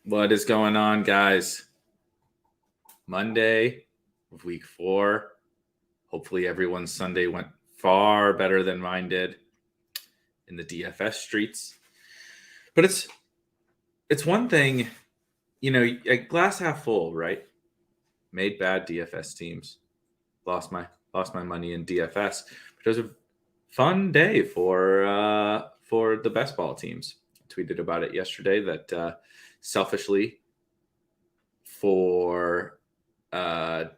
What is going on, guys? Monday of week 4. Hopefully everyone's Sunday went far better than mine did in the DFS streets. But it's one thing, a glass half full, right? Made bad DFS teams. Lost my money in DFS. But it was a fun day for the best ball teams. I tweeted about it yesterday that selfishly for hero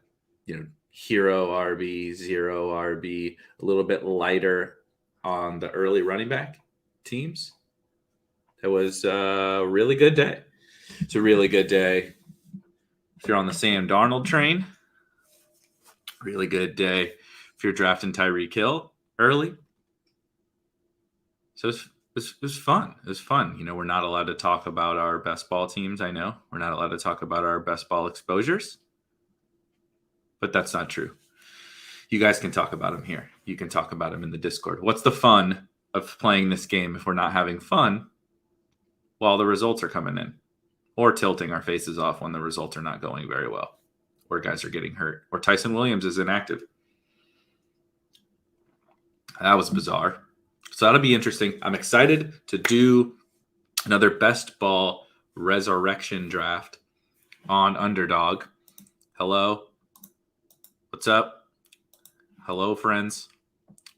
RB, zero RB, a little bit lighter on the early running back teams. It was a really good day. It's a really good day if you're on the Sam Darnold train. Really good day if you're drafting Tyreek Hill early. So it was fun. It was fun. We're not allowed to talk about our best ball teams. I know we're not allowed to talk about our best ball exposures, but that's not true. You guys can talk about them here. You can talk about them in the Discord. What's the fun of playing this game if we're not having fun while the results are coming in, or tilting our faces off when the results are not going very well, or guys are getting hurt, or Tyson Williams is inactive? That was bizarre. So that'll be interesting. I'm excited to do another best ball resurrection draft on Underdog. Hello. What's up? Hello, friends.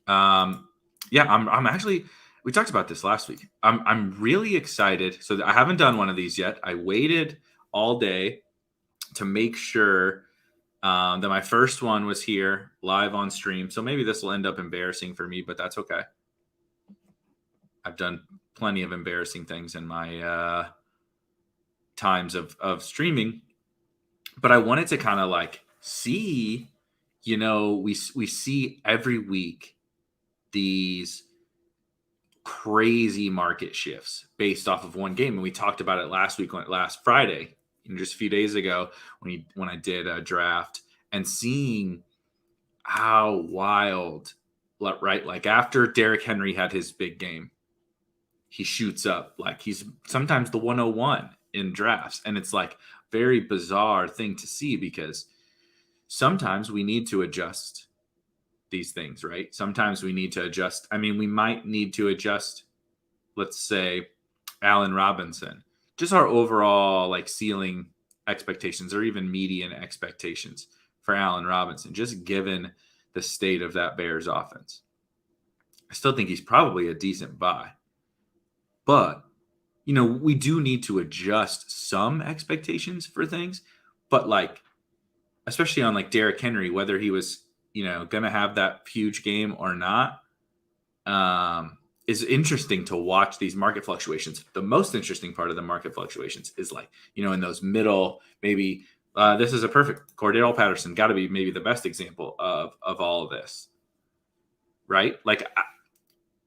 I'm actually, we talked about this last week. I'm really excited. So I haven't done one of these yet. I waited all day to make sure that my first one was here live on stream. So maybe this will end up embarrassing for me, but that's okay. I've done plenty of embarrassing things in my times of streaming, but I wanted to kind of like see, we see every week these crazy market shifts based off of one game. And we talked about it last Friday, just a few days ago when I did a draft, and seeing how wild, right? Like after Derrick Henry had his big game, he shoots up like he's sometimes the 101 in drafts. And it's like very bizarre thing to see, because sometimes we need to adjust these things, right? Sometimes we need to adjust. I mean, we might need to adjust, let's say, Allen Robinson, just our overall like ceiling expectations, or even median expectations for Allen Robinson, just given the state of that Bears offense. I still think he's probably a decent buy. But, we do need to adjust some expectations for things. But like, especially on like Derrick Henry, whether he was, going to have that huge game or not, is interesting to watch these market fluctuations. The most interesting part of the market fluctuations is like, in those middle, maybe this is a perfect Cordell Patterson, got to be maybe the best example of all of this, right? Like,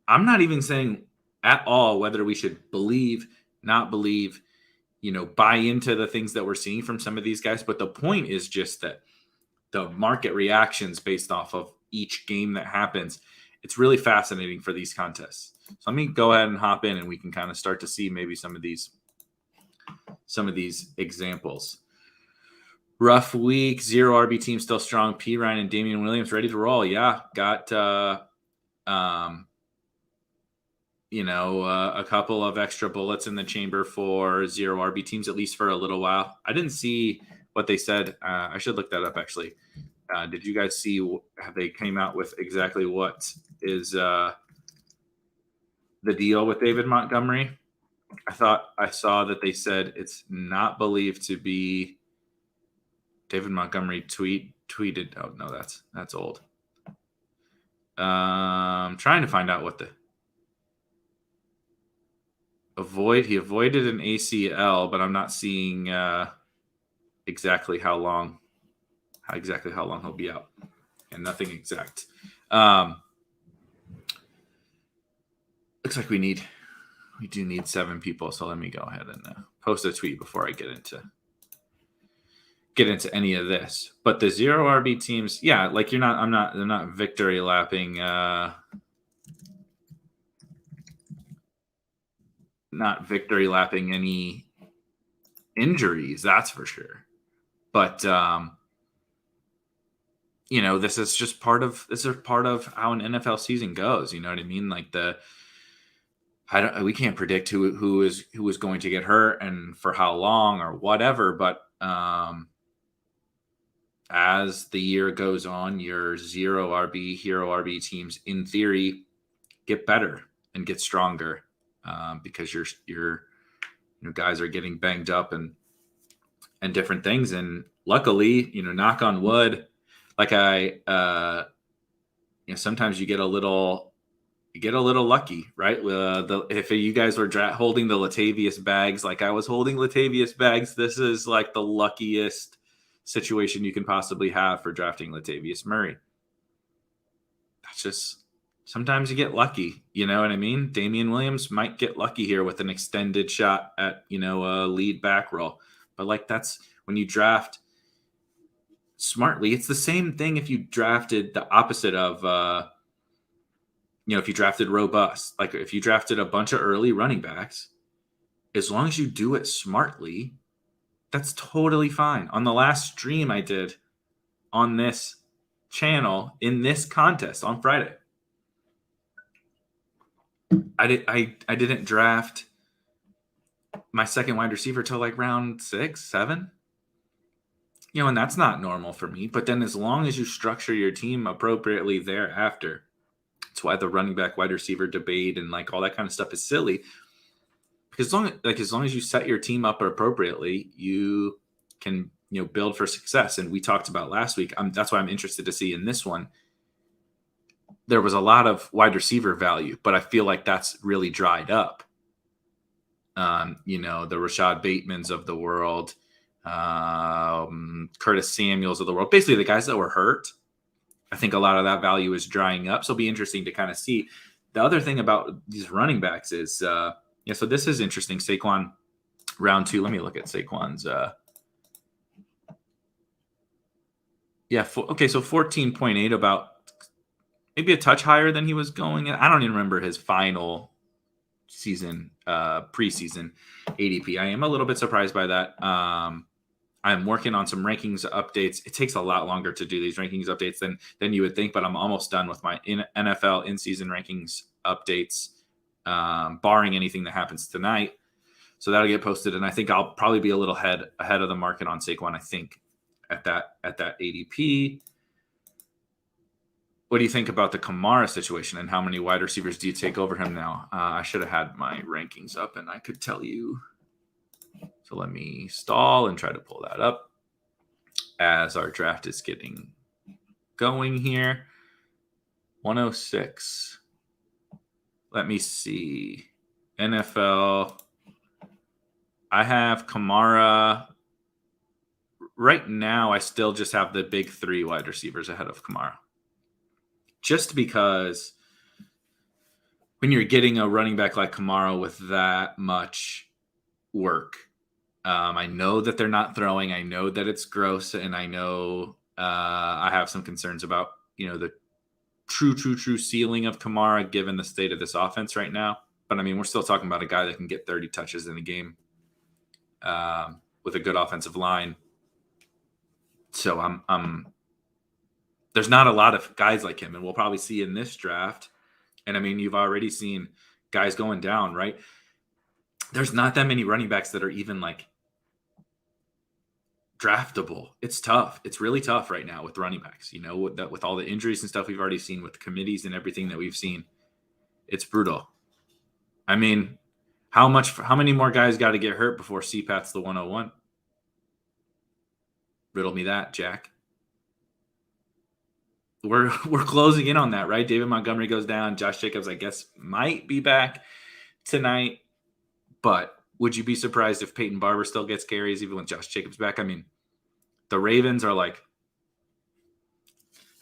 I'm not even saying at all whether we should believe, not believe, buy into the things that we're seeing from some of these guys. But the point is just that the market reactions based off of each game that happens, it's really fascinating for these contests. So let me go ahead and hop in, and we can kind of start to see maybe some of these examples. Rough week, 0 RB team still strong. P. Ryan and Damian Williams ready to roll. Yeah, got a couple of extra bullets in the chamber for 0 RB teams, at least for a little while. I didn't see what they said. I should look that up, actually. Did you guys see, have they came out with exactly what is the deal with David Montgomery? I thought I saw that they said it's not believed to be David Montgomery tweeted. Oh, no, that's old. Trying to find out what he avoided an ACL, but I'm not seeing exactly how long he'll be out, and nothing exact. Looks like we do need 7 people. So let me go ahead and post a tweet before I get into any of this. But the 0 RB teams, yeah, like they're not victory lapping. Not victory lapping any injuries, that's for sure. But this is just part of how an NFL season goes. You know what I mean? Like we can't predict who is going to get hurt and for how long or whatever. But as the year goes on, your zero RB, hero RB teams, in theory, get better and get stronger because your guys are getting banged up and different things. And luckily, knock on wood, like sometimes you get a little lucky, right? If you guys were holding the Latavius bags, like I was holding Latavius bags, this is like the luckiest situation you can possibly have for drafting Latavius Murray. That's just, sometimes you get lucky, you know what I mean? Damian Williams might get lucky here with an extended shot at, a lead back roll. But like, that's when you draft smartly. It's the same thing if you drafted the opposite of, if you drafted robust, like if you drafted a bunch of early running backs, as long as you do it smartly, that's totally fine. On the last stream I did on this channel in this contest on Friday, I didn't draft my second wide receiver till like round 6, 7. And that's not normal for me. But then as long as you structure your team appropriately thereafter, that's why the running back wide receiver debate and like all that kind of stuff is silly. Because as long as you set your team up appropriately, you can build for success. And we talked about last week. That's why I'm interested to see in this one. There was a lot of wide receiver value, but I feel like that's really dried up. The Rashad Batemans of the world, Curtis Samuels of the world, basically the guys that were hurt. I think a lot of that value is drying up. So it'll be interesting to kind of see. The other thing about these running backs is, so this is interesting. Saquon, round 2. Let me look at Saquon's. So 14.8, about maybe a touch higher than he was going. I don't even remember his final season, preseason ADP. I am a little bit surprised by that. I'm working on some rankings updates. It takes a lot longer to do these rankings updates than you would think, but I'm almost done with my NFL in-season rankings updates, barring anything that happens tonight. So that'll get posted, and I think I'll probably be a little ahead of the market on Saquon, I think, at that ADP. What do you think about the Kamara situation, and how many wide receivers do you take over him now? I should have had my rankings up, and I could tell you. So let me stall and try to pull that up as our draft is getting going here. 106. Let me see. NFL. I have Kamara. Right now, I still just have the big 3 wide receivers ahead of Kamara. Just because when you're getting a running back like Kamara with that much work, I know that they're not throwing. I know that it's gross, and I know I have some concerns about the true ceiling of Kamara given the state of this offense right now. But I mean, we're still talking about a guy that can get 30 touches in a game with a good offensive line. So I'm there's not a lot of guys like him, and we'll probably see in this draft. And I mean, you've already seen guys going down, right? There's not that many running backs that are even like draftable. It's tough. It's really tough right now with running backs, with all the injuries and stuff we've already seen with the committees and everything that we've seen. It's brutal. I mean, how many more guys got to get hurt before CPAT's the 101? Riddle me that, Jack. We're closing in on that, right? David Montgomery goes down. Josh Jacobs, I guess, might be back tonight. But would you be surprised if Peyton Barber still gets carries even with Josh Jacobs back? I mean, the Ravens are like,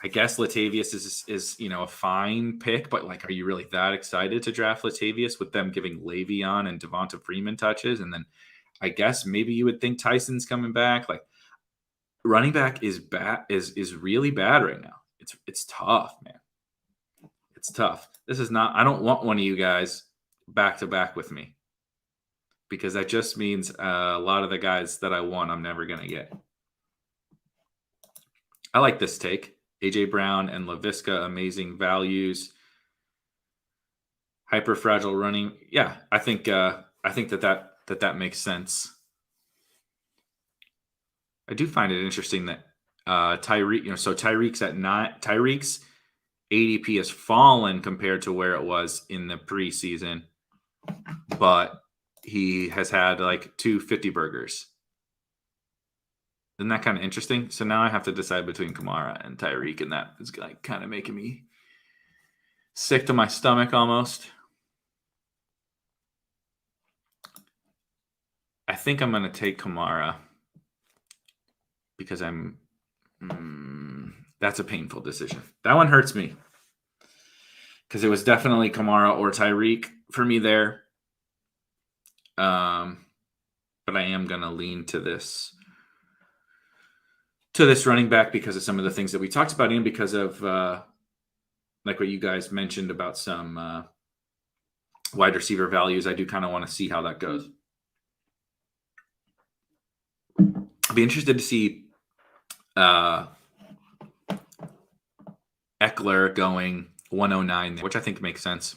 I guess Latavius is a fine pick, but like, are you really that excited to draft Latavius with them giving Le'Veon and Devonta Freeman touches? And then I guess maybe you would think Tyson's coming back. Like, running back is really bad right now. It's tough, man. It's tough. This is not. I don't want one of you guys back to back with me, because that just means a lot of the guys that I want, I'm never going to get. I like this take. AJ Brown and LaVisca, amazing values. Hyper fragile running. Yeah, I think that makes sense. I do find it interesting that Tyreek, so Tyreek's at 9. Tyreek's ADP has fallen compared to where it was in the preseason, but he has had like 250 burgers. Isn't that kind of interesting? So now I have to decide between Kamara and Tyreek, and that is like kind of making me sick to my stomach almost. I think I'm going to take Kamara because that's a painful decision. That one hurts me because it was definitely Kamara or Tyreek for me there. But I am going to lean to this running back because of some of the things that we talked about, and because of like what you guys mentioned about some wide receiver values. I do kind of want to see how that goes. I'd be interested to see Eckler going 109, which I think makes sense.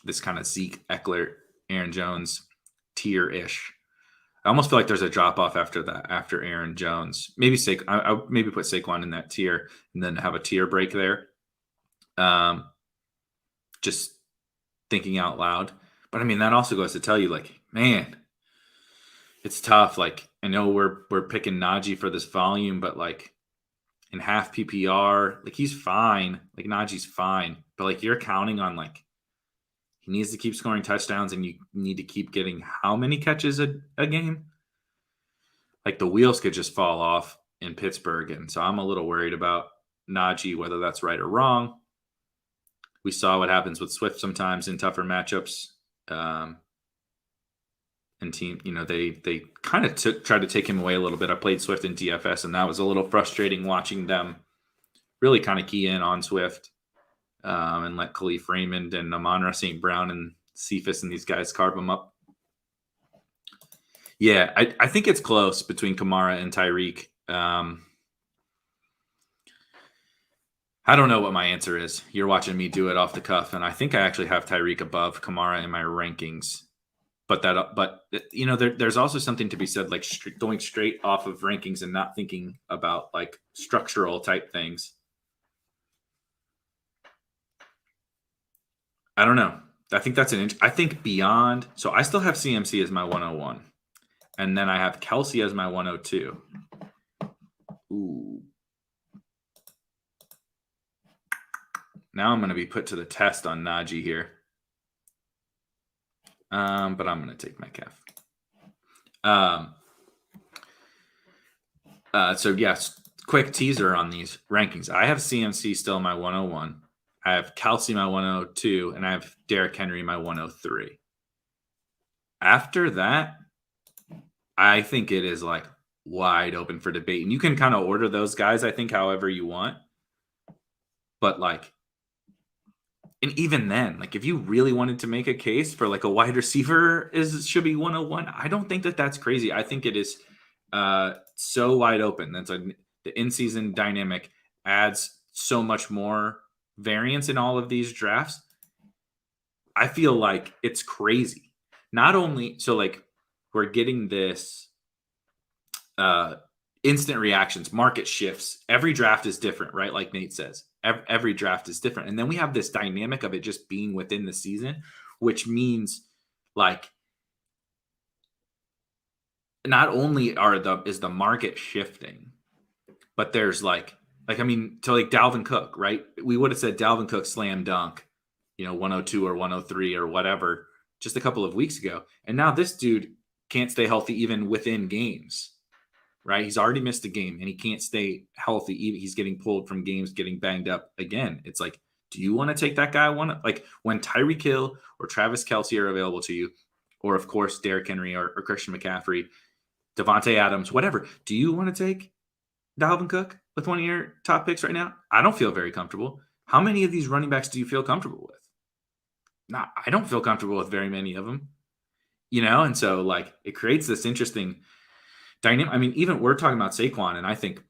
This kind of Zeke, Eckler, Aaron Jones tier-ish. I almost feel like there's a drop-off after that, after Aaron Jones. Maybe I maybe put Saquon in that tier and then have a tier break there. Just thinking out loud. But I mean, that also goes to tell you, like, man, it's tough. Like, I know we're picking Najee for this volume, but like in half PPR, like he's fine. Like Najee's fine. But like you're counting on like he needs to keep scoring touchdowns, and you need to keep getting how many catches a game? Like the wheels could just fall off in Pittsburgh. And so I'm a little worried about Najee, whether that's right or wrong. We saw what happens with Swift sometimes in tougher matchups. And team, they kind of tried to take him away a little bit. I played Swift in DFS, and that was a little frustrating watching them really kind of key in on Swift and let Khalif Raymond and Amon-Ra St. Brown and Cephas and these guys carve them up. Yeah, I think it's close between Kamara and Tyreek. I don't know what my answer is. You're watching me do it off the cuff, and I think I actually have Tyreek above Kamara in my rankings. But there's also something to be said, like going straight off of rankings and not thinking about like structural type things. I don't know. I think that's I think beyond. So I still have CMC as my 101, and then I have Kelsey as my 102. Ooh. Now I'm going to be put to the test on Najee here. But I'm going to take Metcalf. So yes, quick teaser on these rankings. I have CMC still my 101. I have Kelsey my 102, and I have Derrick Henry my 103. After that, I think it is like wide open for debate. And you can kind of order those guys, I think, however you want. But like, and even then, like if you really wanted to make a case for like a wide receiver should be 101, I don't think that that's crazy. I think it is so wide open. That's the in-season dynamic adds so much more variance in all of these drafts. I feel like it's crazy. Not only so like we're getting this instant reactions, market shifts. Every draft is different, right? Like Nate says, every draft is different. And then we have this dynamic of it just being within the season, which means like not only is the market shifting, but there's like I mean, to like Dalvin Cook, right? We would have said Dalvin Cook slam dunk, 102 or 103 or whatever just a couple of weeks ago. And now this dude can't stay healthy even within games. Right? He's already missed a game and he can't stay healthy. He's getting pulled from games, getting banged up again. It's like, do you want to take that guy? Like when Tyreek Hill or Travis Kelce are available to you, or of course, Derrick Henry or Christian McCaffrey, Devontae Adams, whatever. Do you want to take Dalvin Cook with one of your top picks right now? I don't feel very comfortable. How many of these running backs do you feel comfortable with? I don't feel comfortable with very many of them. And so like it creates this interesting dynamic. I mean, even we're talking about Saquon, and I think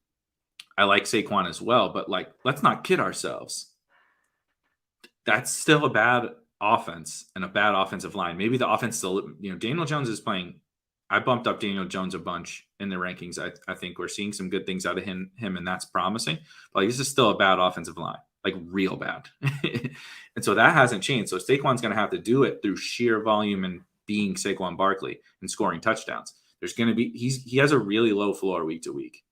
I like Saquon as well, but like, let's not kid ourselves. That's still a bad offense and a bad offensive line. Maybe the offense still, Daniel Jones is playing. I bumped up Daniel Jones a bunch in the rankings. I think we're seeing some good things out of him, and that's promising. But like, this is still a bad offensive line, like real bad. And so that hasn't changed. So Saquon's going to have to do it through sheer volume and being Saquon Barkley and scoring touchdowns. There's going to be he has a really low floor week to week,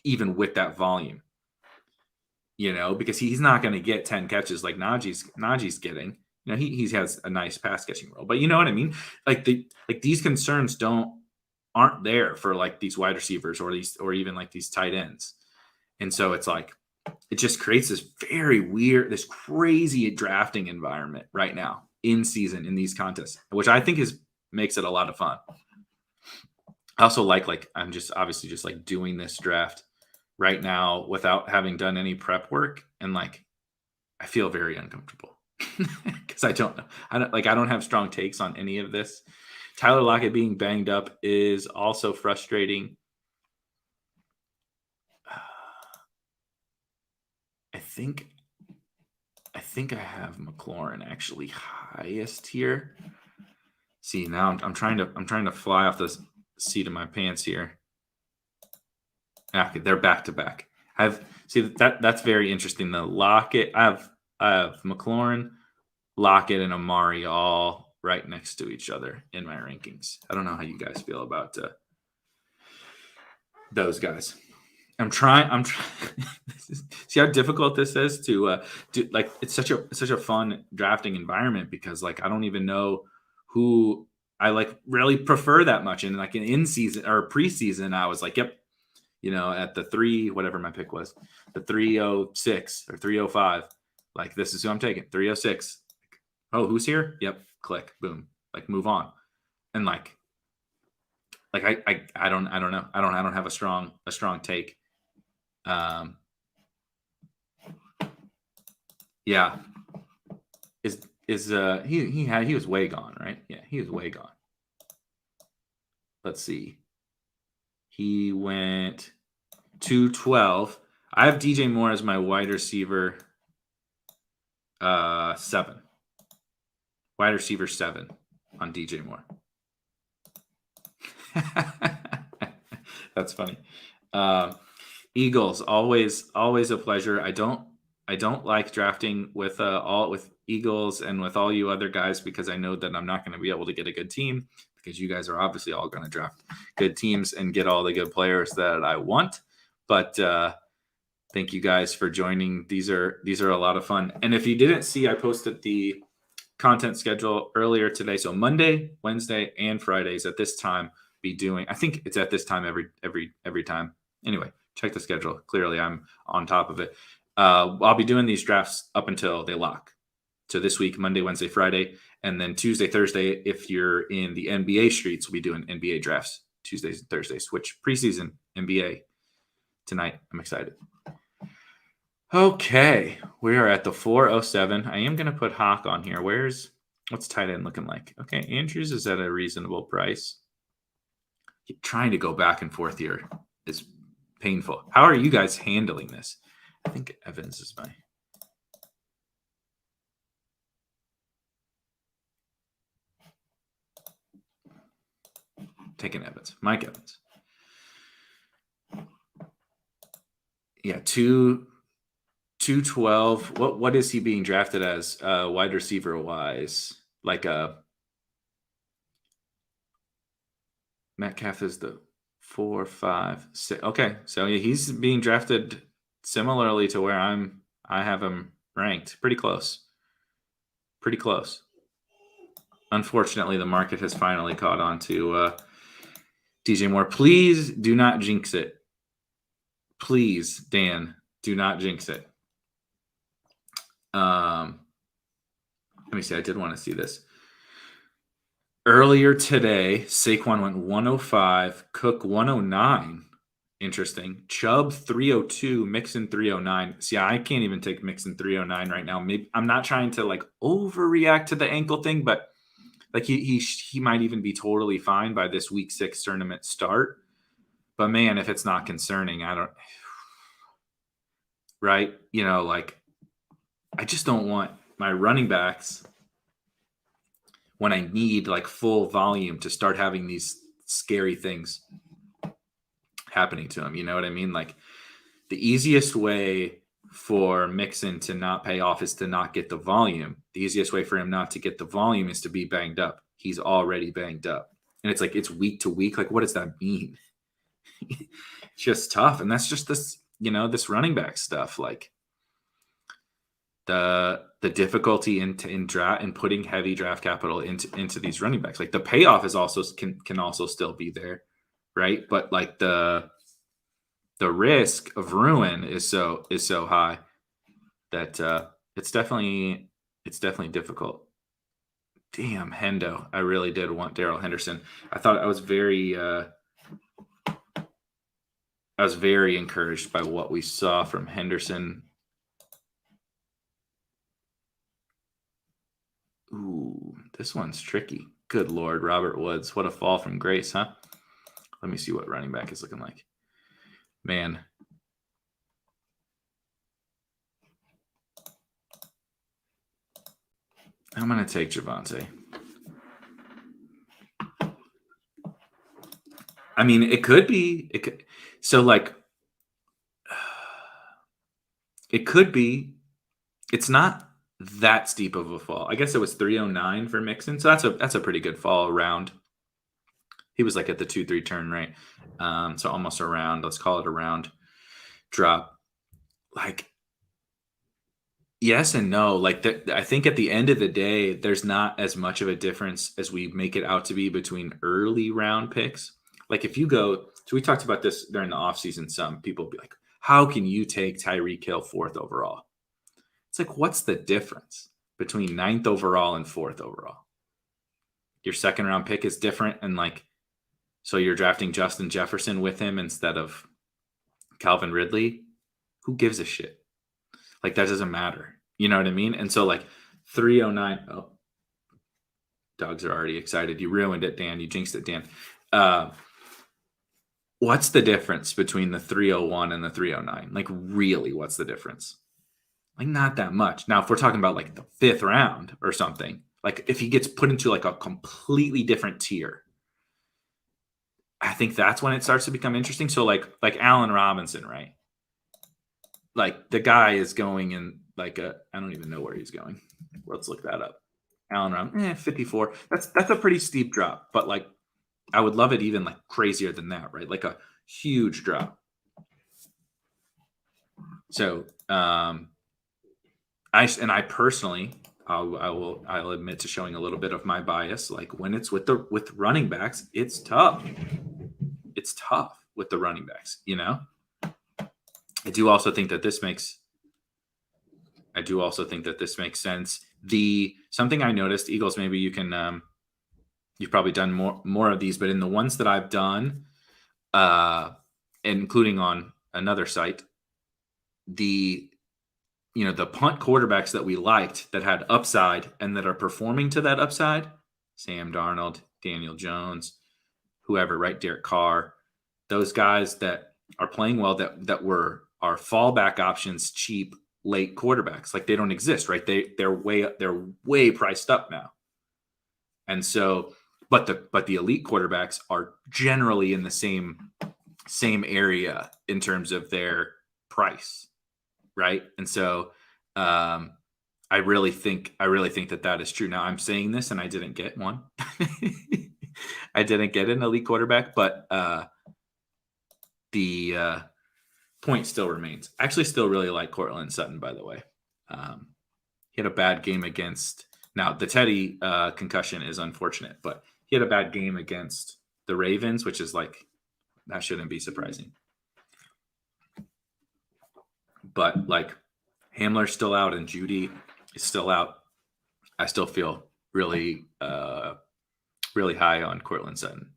even with that volume. Because he's not going to get 10 catches like Najee's getting. He has a nice pass catching role, but you know what I mean? Like these concerns aren't there for like these wide receivers or even like these tight ends. And so it's like, it just creates this very weird, this crazy drafting environment right now in season in these contests, which I think makes it a lot of fun. I also like I'm just obviously just like doing this draft right now without having done any prep work, and like I feel very uncomfortable because I don't know. I don't have strong takes on any of this. Tyler Lockett being banged up is also frustrating. I think I have McLaurin actually highest here. See, now I'm trying to fly off the seat of my pants here. Okay, they're back to back. That's very interesting. The Lockett, I have McLaurin, Lockett, and Amari all right next to each other in my rankings. I don't know how you guys feel about those guys. I'm trying. See how difficult this is to do. Like, it's such a fun drafting environment because like I don't even know who I like really prefer that much. And like in season or preseason, I was like, yep. At the 3, whatever my pick was, the 306 or 305, like this is who I'm taking. 306. Oh, who's here? Yep. Click. Boom. Like move on. And like I don't know. I don't have a strong take. Yeah. He was way gone, right? Yeah, he was way gone. Let's see. He went 212. I have DJ Moore as my wide receiver 7. Wide receiver 7 on DJ Moore. That's funny. Eagles, always a pleasure. I don't like drafting with Eagles and with all you other guys because I know that I'm not going to be able to get a good team because you guys are obviously all going to draft good teams and get all the good players that I want. But thank you guys for joining. These are a lot of fun. And if you didn't see, I posted the content schedule earlier today. So Monday, Wednesday, and Fridays at this time be doing. I think it's at this time every time. Anyway, check the schedule. Clearly, I'm on top of it. I'll be doing these drafts up until they lock. So this week, Monday, Wednesday, Friday, and then Tuesday, Thursday, if you're in the NBA streets, we'll be doing NBA drafts Tuesdays and Thursdays, which preseason NBA tonight. I'm excited. Okay, we are at the 407. I am going to put Hawk on here. What's tight end looking like? Okay, Andrews is at a reasonable price. Trying to go back and forth here is painful. How are you guys handling this? I think Evans is my... Taking Evans. Mike Evans. Yeah, 212. What is he being drafted as wide receiver wise? Like Metcalf is the 4, 5, 6. Okay, so he's being drafted similarly to where I have him ranked. Pretty close. Unfortunately, the market has finally caught on to DJ Moore. Please do not jinx it. Please, Dan, do not jinx it. Let me see. I did want to see this. Earlier today, Saquon went 105, Cook 109. Interesting. Chubb 302, Mixon 309. See, I can't even take Mixon 309 right now. Maybe I'm not trying to like overreact to the ankle thing, but Like he might even be totally fine by this week 6 tournament start. But man, if it's not concerning, I don't. Right? Like I just don't want my running backs when I need like full volume to start having these scary things happening to them. You know what I mean? Like the easiest way for Mixon to not pay off is to not get the volume. The easiest way for him not to get the volume is to be banged up. He's already banged up. And it's like, it's week to week. Like, what does that mean? It's just tough. And that's just this, this running back stuff. Like the difficulty in draft and putting heavy draft capital into these running backs. Like the payoff is also can also still be there. Right. But like the risk of ruin is so high that it's definitely difficult. Damn, Hendo. I really did want Darrell Henderson. I thought I was very encouraged by what we saw from Henderson. Ooh, this one's tricky. Good Lord, Robert Woods. What a fall from grace, huh? Let me see what running back is looking like. Man. I'm going to take Javonte. I mean, it could be. So, like, it could be. It's not that steep of a fall. I guess it was 309 for Mixon. So that's a pretty good fall around. He was like at the 2-3 turn, right? So almost around. Let's call it a round drop. Like, yes and no. Like, I think at the end of the day, there's not as much of a difference as we make it out to be between early round picks. Like, if you go, so we talked about this during the offseason. Some people will be like, how can you take Tyreek Hill 4th overall? It's like, what's the difference between 9th overall and 4th overall? Your second round pick is different. And like, so you're drafting Justin Jefferson with him instead of Calvin Ridley. Who gives a shit? Like, that doesn't matter. You know what I mean? And so like 309. Oh, dogs are already excited. You ruined it, Dan. You jinxed it, Dan. What's the difference between the 301 and the 309? Like, really, what's the difference? Like, not that much. Now, if we're talking about like the 5th round or something, like if he gets put into like a completely different tier, I think that's when it starts to become interesting. So like Allen Robinson, right? Like the guy is going in like I don't even know where he's going. Let's look that up. Allen Robinson, 54. That's a pretty steep drop, but like I would love it even like crazier than that, right? Like a huge drop. So I personally, I'll admit to showing a little bit of my bias. Like when it's with running backs, it's tough. It's tough with the running backs, I do also think that this makes sense. Something I noticed, Eagles, maybe you can you've probably done more of these, but in the ones that I've done, including on another site, the punt quarterbacks that we liked that had upside and that are performing to that upside, Sam Darnold, Daniel Jones, whoever, right? Derek Carr, those guys that are playing well, that were our fallback options, cheap late quarterbacks. Like they don't exist, right? They're way priced up now. And so, but the elite quarterbacks are generally in the same area in terms of their price, right? And so I really think that is true. Now I'm saying this and I didn't get one. I didn't get an elite quarterback, but the point still remains. I actually still really like Cortland Sutton, by the way. He had a bad game against, now the Teddy concussion is unfortunate, but he had a bad game against the Ravens, which is like, that shouldn't be surprising. But like Hamler's still out and Judy is still out. I still feel really high on Cortland Sutton.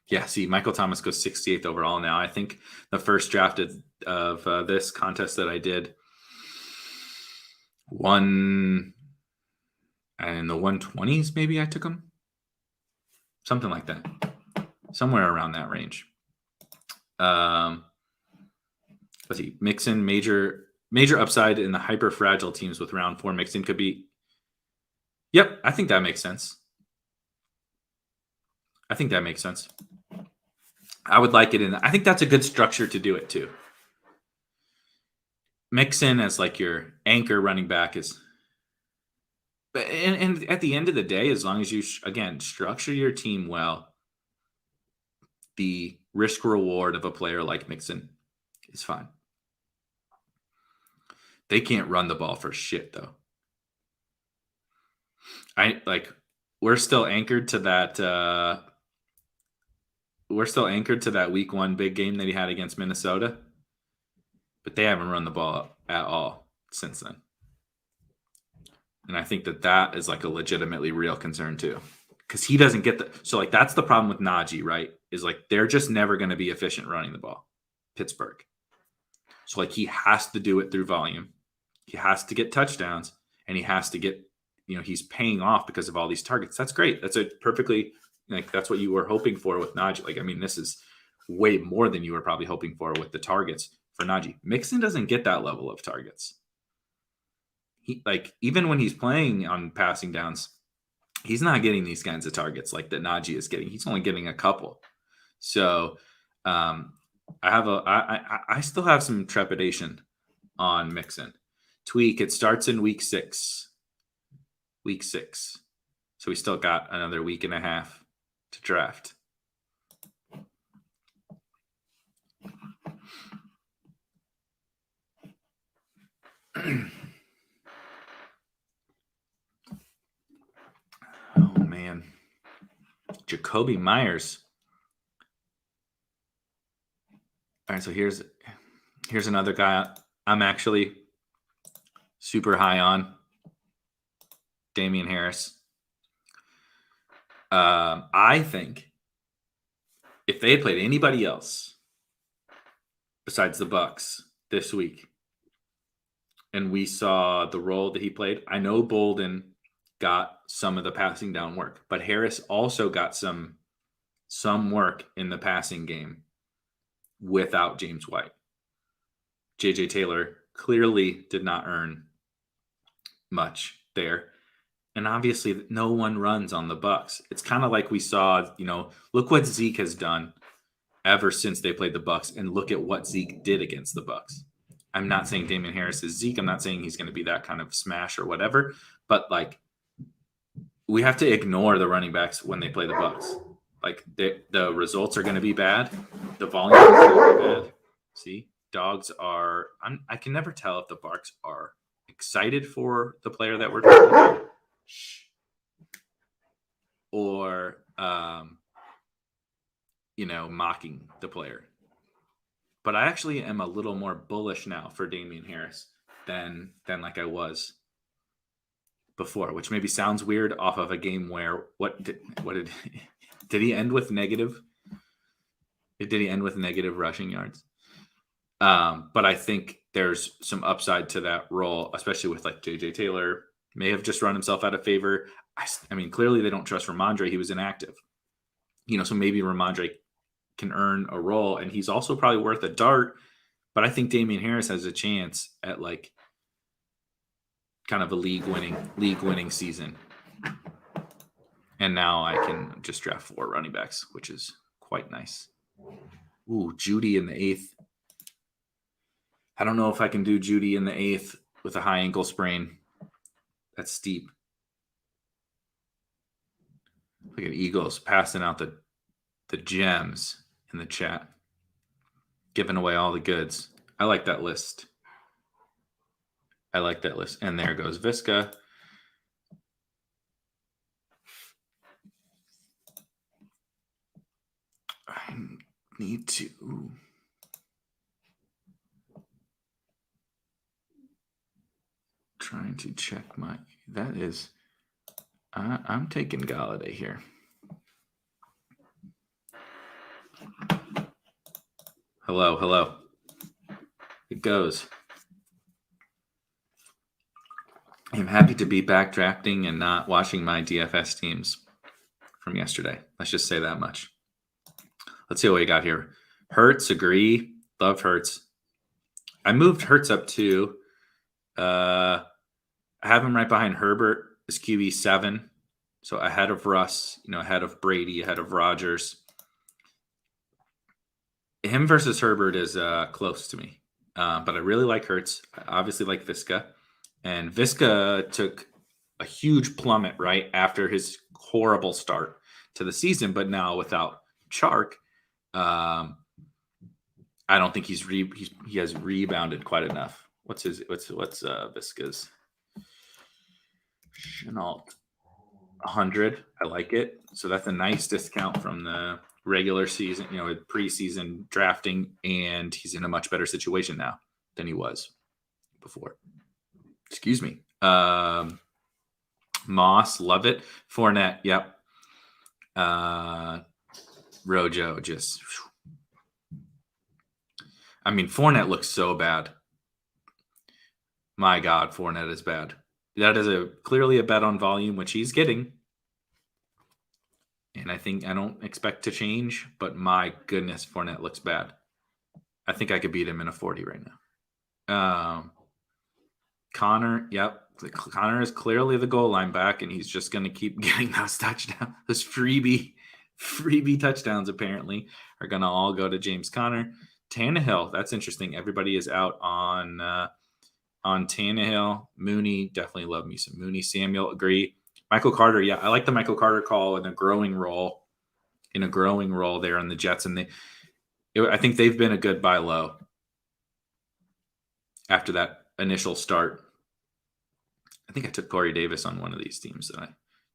Yeah, see, Michael Thomas goes 68th overall now. I think the first draft of this contest that I did, in the 120s, maybe I took him. something like that, somewhere around that range. Let's see, Mixon major upside in the hyper fragile teams with round 4. Mixon could be. Yep, I think that makes sense. I would like it I think that's a good structure to do it too. Mixon as like your anchor running back is. And at the end of the day, as long as you, again, structure your team well, the risk reward of a player like Mixon is fine. They can't run the ball for shit, though. We're still anchored to that. We're still anchored to that week 1 big game that he had against Minnesota, but they haven't run the ball at all since then. And I think that is like a legitimately real concern too, because he doesn't get so like that's the problem with Najee, right? Is like they're just never going to be efficient running the ball, Pittsburgh. So like he has to do it through volume, he has to get touchdowns, and he has to get, he's paying off because of all these targets. That's great. That's a perfectly like that's what you were hoping for with Najee. Like I mean, this is way more than you were probably hoping for with the targets for Najee. Mixon doesn't get that level of targets. He, like, even when he's playing on passing downs, he's not getting these kinds of targets like that Najee is getting. He's only getting a couple. So I still have some trepidation on Mixon. Tweak, it starts in week 6. So we still got another week and a half to draft. Oh, man. Jacoby Myers. All right, so here's another guy I'm actually super high on. Damian Harris. I think if they had played anybody else besides the Bucs this week, and we saw the role that he played, I know Bolden got some of the passing down work, but Harris also got some work in the passing game without James White. J.J. Taylor clearly did not earn much there. And obviously no one runs on the Bucs. It's kind of like we saw, look what Zeke has done ever since they played the Bucs, and look at what Zeke did against the Bucs. I'm not saying Damian Harris is Zeke. I'm not saying he's going to be that kind of smash or whatever, but like we have to ignore the running backs when they play the Bucs. Like the results are going to be bad. The volume is going to be bad. See, dogs are. I can never tell if the Barks are excited for the player that we're talking about, or mocking the player. But I actually am a little more bullish now for Damian Harris than like I was before, which maybe sounds weird off of a game where did he end with negative? Did he end with negative rushing yards? But I think there's some upside to that role, especially with like J.J. Taylor may have just run himself out of favor. I mean, clearly they don't trust Ramondre. He was inactive. So maybe Ramondre can earn a role, and he's also probably worth a dart. But I think Damian Harris has a chance at like kind of a league winning season. And now I can just draft 4 running backs, which is quite nice. Ooh, Judy in the 8th. I don't know if I can do Judy in the 8th with a high ankle sprain. That's steep. Look at Eagles passing out the gems in the chat, giving away all the goods. I like that list. And there goes Visca. I need to trying to check I'm taking Galladay here. Hello. It goes. I'm happy to be back drafting and not watching my DFS teams from yesterday. Let's just say that much. Let's see what we got here. Hurts, agree. Love Hurts. I moved Hurts up too. I have him right behind Herbert as QB7. So ahead of Russ, ahead of Brady, ahead of Rodgers. Him versus Herbert is close to me. But I really like Hurts. I obviously like Visca. And Visca took a huge plummet right after his horrible start to the season. But now without Chark, I don't think he has rebounded quite enough. What's Visca's? Chenault 100. I like it. So that's a nice discount from the regular season, preseason drafting, and he's in a much better situation now than he was before. Excuse me. Moss, love it. Fournette, yep. Rojo, just. I mean, Fournette looks so bad. My God, Fournette is bad. That is clearly a bet on volume, which he's getting. And I don't expect to change, but my goodness, Fournette looks bad. I think I could beat him in a 40 right now. Connor, yep. Connor is clearly the goal line back, and he's just going to keep getting those touchdowns. Those freebie touchdowns, apparently, are going to all go to James Conner. Tannehill, that's interesting. Everybody is out on Tannehill. Mooney, definitely love me some Mooney. Samuel, agree. Michael Carter, yeah, I like the Michael Carter call in a growing role there on the Jets, and I think they've been a good buy low after that initial start. I think I took Corey Davis on one of these teams that I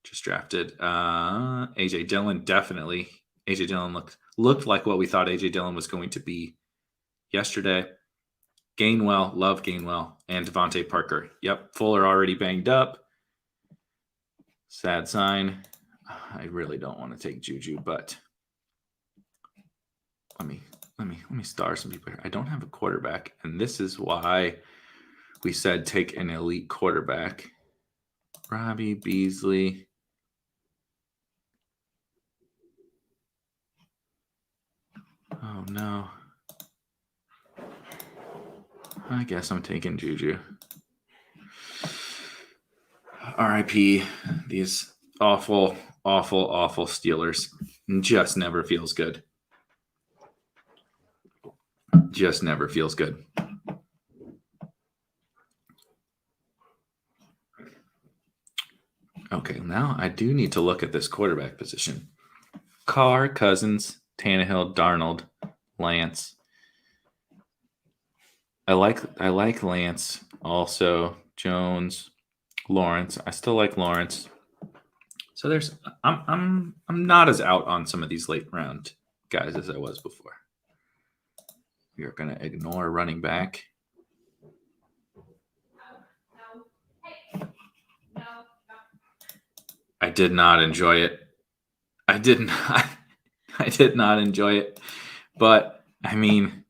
just drafted. AJ Dillon, definitely. AJ Dillon looked like what we thought AJ Dillon was going to be yesterday. Gainwell, love Gainwell, and Devontae Parker. Yep, Fuller already banged up. Sad sign. I really don't want to take Juju, but let me star some people here. I don't have a quarterback, and this is why we said take an elite quarterback. Robbie Beasley. Oh no. I guess I'm taking Juju. RIP, these awful, awful, awful Steelers. Just never feels good. Just never feels good. Okay, now I do need to look at this quarterback position. Carr, Cousins, Tannehill, Darnold, Lance. I like Lance. Also, Jones, Lawrence. I still like Lawrence. So I'm not as out on some of these late round guys as I was before. We are going to ignore running back. I did not enjoy it. I did not enjoy it. But I mean,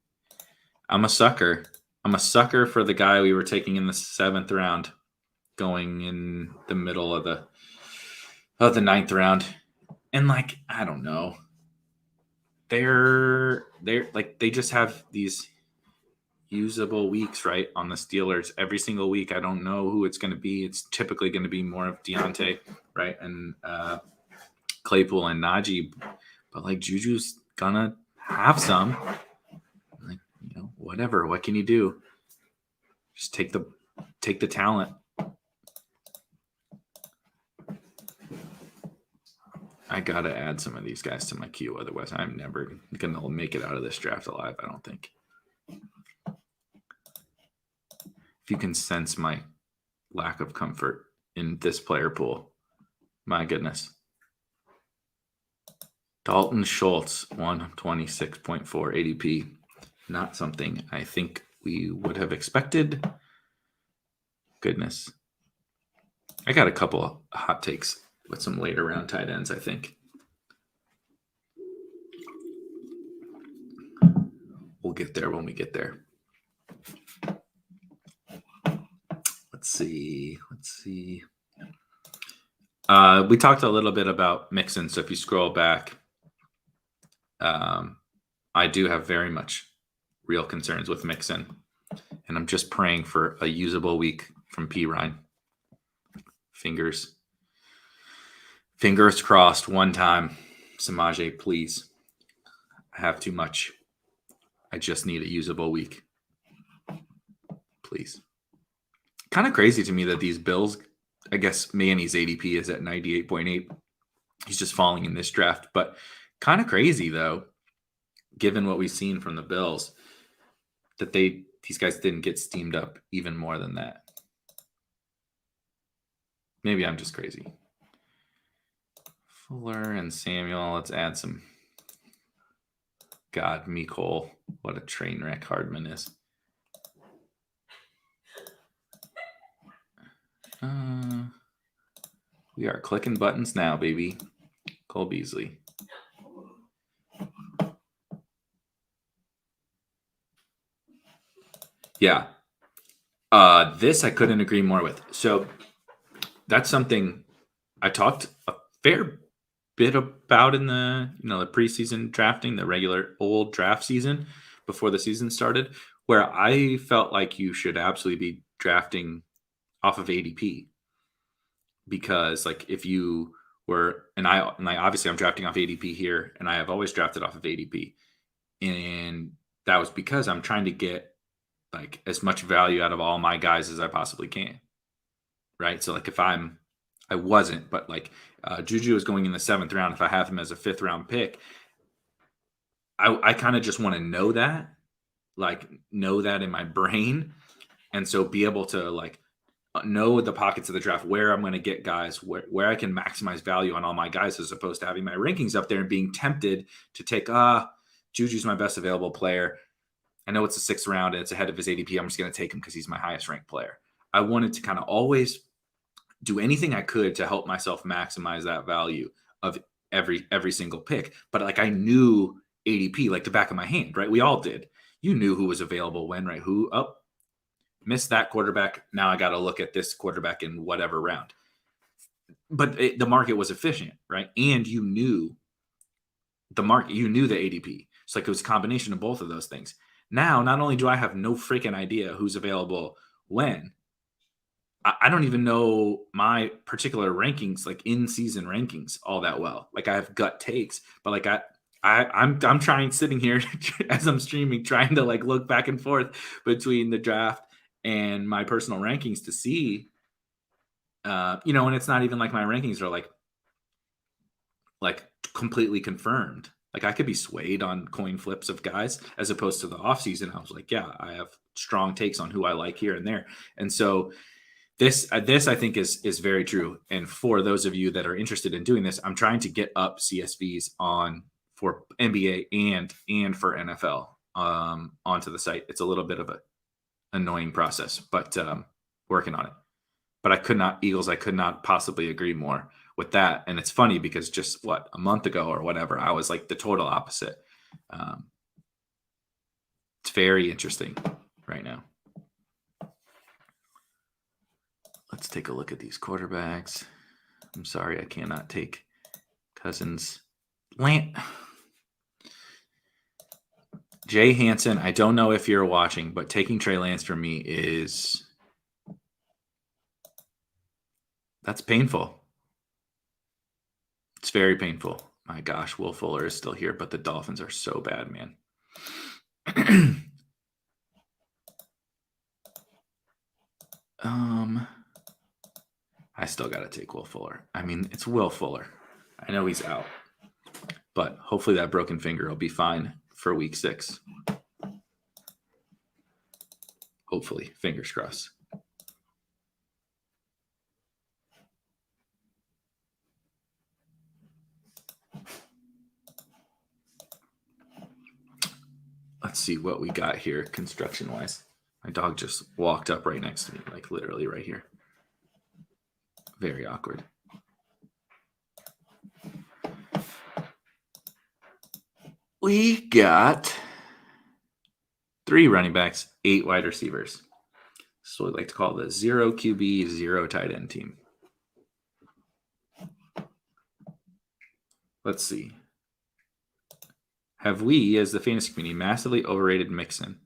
I'm a sucker. I'm a sucker for the guy we were taking in the 7th round, going in the middle of the 9th round. And I don't know. They're they just have these usable weeks, right, on the Steelers every single week. I don't know who it's going to be. It's typically going to be more of Deontay, right, and Claypool and Najee. But Juju's gonna have some. Whatever. What can you do? Just take the talent. I gotta add some of these guys to my queue, otherwise I'm never gonna make it out of this draft alive, I don't think. If you can sense my lack of comfort in this player pool, my goodness. Dalton Schultz, 126.4 ADP. Not something I think we would have expected. Goodness. I got a couple hot takes with some later round tight ends, I think. We'll get there when we get there. Let's see. We talked a little bit about Mixon, so if you scroll back, I do have very much real concerns with Mixon, and I'm just praying for a usable week from P. Ryan. Fingers crossed one time. Samaje, please. I have too much. I just need a usable week. Please. Kind of crazy to me that these Bills, I guess Manny's ADP is at 98.8. He's just falling in this draft, but kind of crazy though, given what we've seen from the Bills, that these guys didn't get steamed up even more than that. Maybe I'm just crazy. Fuller and Samuel. Let's add some. God, Mecole. What a train wreck Hardman is. We are clicking buttons now, baby. Cole Beasley. Yeah. This I couldn't agree more with. So that's something I talked a fair bit about in the the preseason drafting, the regular old draft season before the season started, where I felt like you should absolutely be drafting off of ADP, because like if you were, and I obviously I'm drafting off ADP here, and I have always drafted off of ADP, and that was because I'm trying to get like as much value out of all my guys as I possibly can, right? So like if I wasn't, but like Juju is going in the 7th round. If I have him as a 5th round pick, I kind of just want to know that in my brain, and so be able to like know the pockets of the draft where I'm going to get guys, where I can maximize value on all my guys, as opposed to having my rankings up there and being tempted to take Juju's my best available player. I know it's the 6th round and it's ahead of his ADP. I'm just going to take him because he's my highest ranked player. I wanted to kind of always do anything I could to help myself maximize that value of every single pick. But like I knew ADP like the back of my hand, right? We all did. You knew who was available when, right? Who missed that quarterback. Now I got to look at this quarterback in whatever round. But the market was efficient, right? And you knew the market, you knew the ADP. It's like it was a combination of both of those things. Now, not only do I have no freaking idea who's available when, I don't even know my particular rankings, like in-season rankings, all that well. Like I have gut takes, but like I'm trying, sitting here as I'm streaming, trying to like look back and forth between the draft and my personal rankings to see, and it's not even like my rankings are like completely confirmed. Like I could be swayed on coin flips of guys, as opposed to the offseason. I was like, yeah, I have strong takes on who I like here and there. And so this I think is very true. And for those of you that are interested in doing this, I'm trying to get up CSVs on for NBA and for NFL onto the site. It's a little bit of an annoying process, but working on it. But I could not possibly agree more with that. And it's funny because just a month ago or whatever, I was like the total opposite. It's very interesting right now. Let's take a look at these quarterbacks. I'm sorry, I cannot take Cousins. Jay Hansen, I don't know if you're watching, but taking Trey Lance for me that's painful. It's very painful. My gosh, Will Fuller is still here, but the Dolphins are so bad, man. I still got to take Will Fuller. I mean, it's Will Fuller. I know he's out, but hopefully that broken finger will be fine for week 6. Hopefully, fingers crossed. Let's see what we got here construction-wise. My dog just walked up right next to me, like literally right here. Very awkward. We got 3 running backs, 8 wide receivers. So we like to call the 0 QB, 0 tight end team. Let's see. Have we, as the fantasy community, massively overrated Mixon?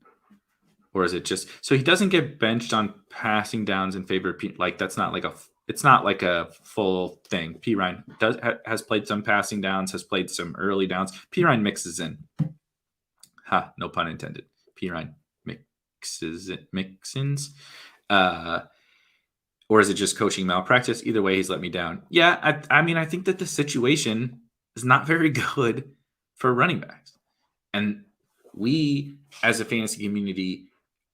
Or is it just so he doesn't get benched on passing downs in favor of like that's not like it's not like a full thing. P Ryan has played some passing downs, has played some early downs. P Ryan mixes in. No pun intended. P Ryan mixins. Or is it just coaching malpractice? Either way, he's let me down. Yeah, I mean, I think that the situation is not very good for running backs. And we, as a fantasy community,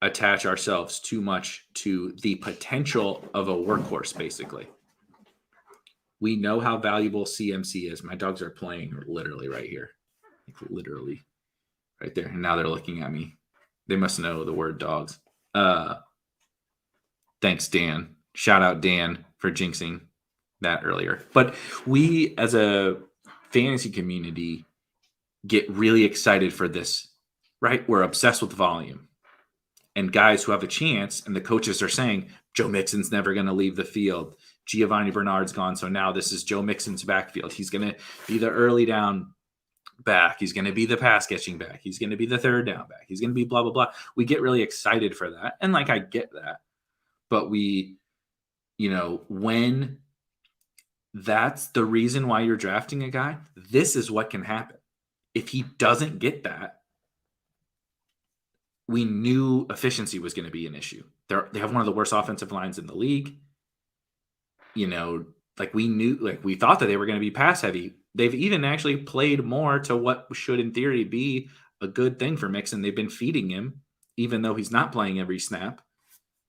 attach ourselves too much to the potential of a workhorse, basically. We know how valuable CMC is. My dogs are playing literally right here. Like literally right there. And now they're looking at me. They must know the word dogs. Thanks, Dan. Shout out Dan for jinxing that earlier. But we, as a fantasy community, get really excited for this, right? We're obsessed with volume. And guys who have a chance, and the coaches are saying, Joe Mixon's never going to leave the field. Giovanni Bernard's gone, so now this is Joe Mixon's backfield. He's going to be the early down back. He's going to be the pass catching back. He's going to be the third down back. He's going to be blah, blah, blah. We get really excited for that. And like, I get that. But we, when that's the reason why you're drafting a guy, this is what can happen. If he doesn't get that, we knew efficiency was going to be an issue. They have one of the worst offensive lines in the league. We thought that they were going to be pass heavy. They've even actually played more to what should in theory be a good thing for Mixon. They've been feeding him, even though he's not playing every snap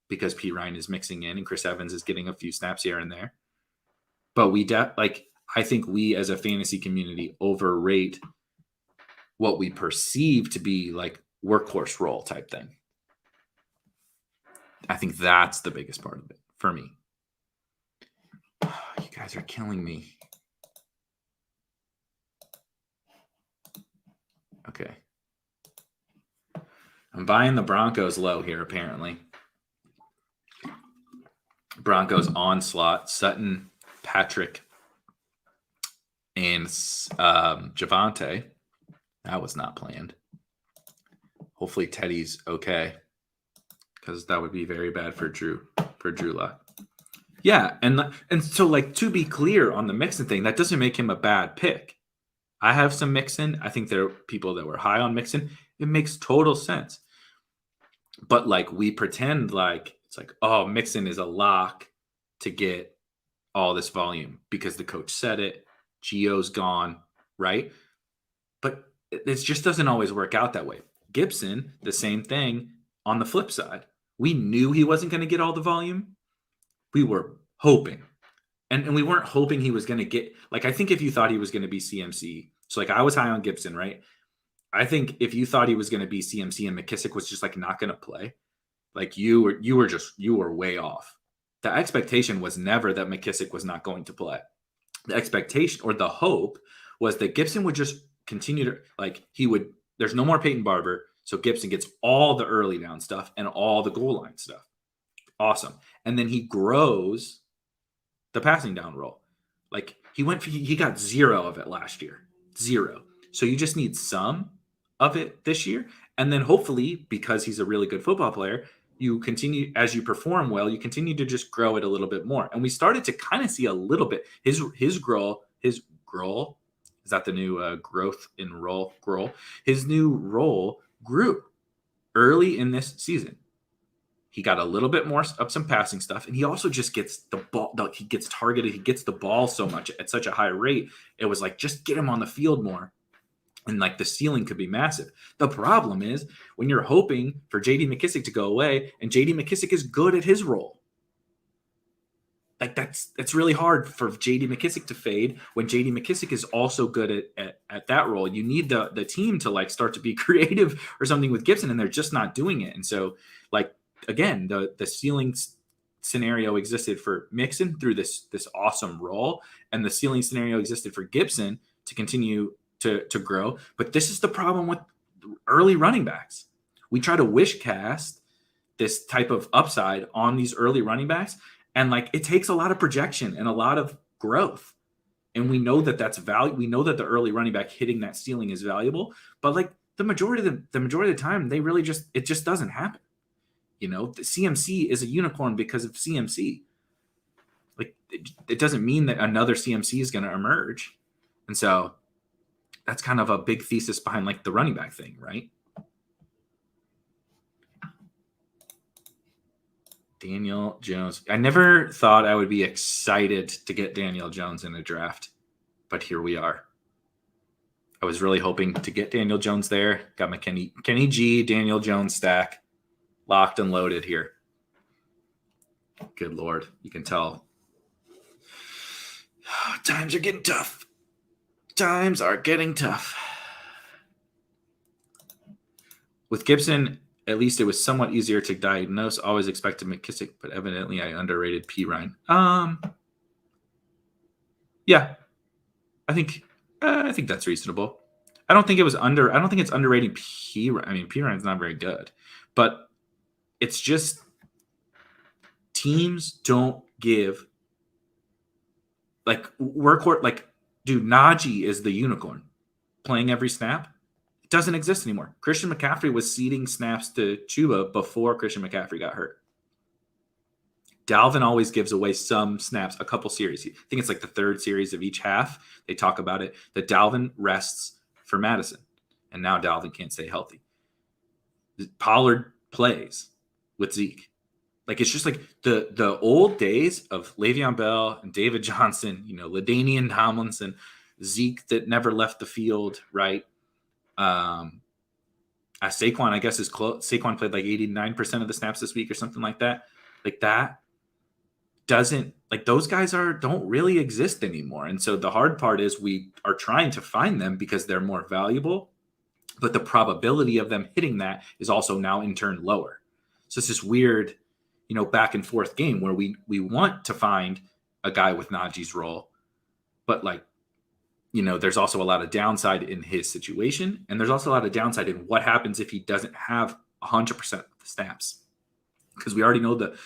because P. Ryan is mixing in and Chris Evans is getting a few snaps here and there. But I think we as a fantasy community overrate what we perceive to be like workhorse role type thing. I think that's the biggest part of it for me. You guys are killing me. Okay. I'm buying the Broncos low here, apparently. Broncos onslaught. Sutton, Patrick, and Javante. That was not planned. Hopefully Teddy's okay, because that would be very bad for Drew Lock. Yeah, and so like to be clear on the Mixon thing, that doesn't make him a bad pick. I have some Mixon. I think there are people that were high on Mixon. It makes total sense. But like we pretend like it's like, oh, Mixon is a lock to get all this volume because the coach said it. Gio's gone, right? But it just doesn't always work out that way. Gibson, the same thing on the flip side. We knew he wasn't going to get all the volume. We were hoping. And we weren't hoping he was going to get, like, I think if you thought he was going to be CMC, so like I was high on Gibson, right? I think if you thought he was going to be CMC and McKissick was just like not going to play, like you were way off. The expectation was never that McKissick was not going to play. The expectation or the hope was that Gibson would just continue to there's no more Peyton Barber. So Gibson gets all the early down stuff and all the goal line stuff. Awesome. And then he grows the passing down role. Like he got 0 of it last year. 0. So you just need some of it this year. And then hopefully, because he's a really good football player, you continue, as you perform well, you continue to just grow it a little bit more. And we started to kind of see a little bit his grow, is that the new growth in role? Grow. His new role grew early in this season. He got a little bit more of some passing stuff, and he also just gets the ball. He gets targeted. He gets the ball so much at such a high rate. It was like, just get him on the field more. And like the ceiling could be massive. The problem is when you're hoping for J.D. McKissick to go away, and J.D. McKissick is good at his role. Like that's really hard for J.D. McKissick to fade when J.D. McKissick is also good at that role. You need the team to like start to be creative or something with Gibson, and they're just not doing it. And so like again, the ceiling scenario existed for Mixon through this awesome role, and the ceiling scenario existed for Gibson to continue to grow. But this is the problem with early running backs. We try to wish cast this type of upside on these early running backs. And like, it takes a lot of projection and a lot of growth. And we know that that's value. We know that the early running back hitting that ceiling is valuable, but like the majority of the time, they really it just doesn't happen. The CMC is a unicorn because of CMC. Like it doesn't mean that another CMC is going to emerge. And so that's kind of a big thesis behind like the running back thing, right? Daniel Jones. I never thought I would be excited to get Daniel Jones in a draft, but here we are. I was really hoping to get Daniel Jones there. Got my Kenny G, Daniel Jones stack locked and loaded here. Good Lord. You can tell. Times are getting tough. Times are getting tough. With Gibson, at least it was somewhat easier to diagnose. Always expected McKissick, but evidently I underrated P. Ryan. Yeah, I think that's reasonable. I don't think it's underrating P. I mean, P. Ryan's not very good, but it's just teams don't give like workhorse. Like, dude, Najee is the unicorn playing every snap. It doesn't exist anymore. Christian McCaffrey was ceding snaps to Chuba before Christian McCaffrey got hurt. Dalvin always gives away some snaps, a couple series. I think it's like the third series of each half. They talk about it, that Dalvin rests for Madison. And now Dalvin can't stay healthy. Pollard plays with Zeke. Like, it's just like the old days of Le'Veon Bell and David Johnson, LaDainian Tomlinson, Zeke that never left the field, right? Saquon, I guess, is close. Saquon played like 89% of the snaps this week or something like that. Like that doesn't like those guys don't really exist anymore. And so the hard part is we are trying to find them because they're more valuable, but the probability of them hitting that is also now in turn lower. So it's this weird, back and forth game where we want to find a guy with Najee's role, but like, there's also a lot of downside in his situation. And there's also a lot of downside in what happens if he doesn't have 100% of the snaps. Because we already know the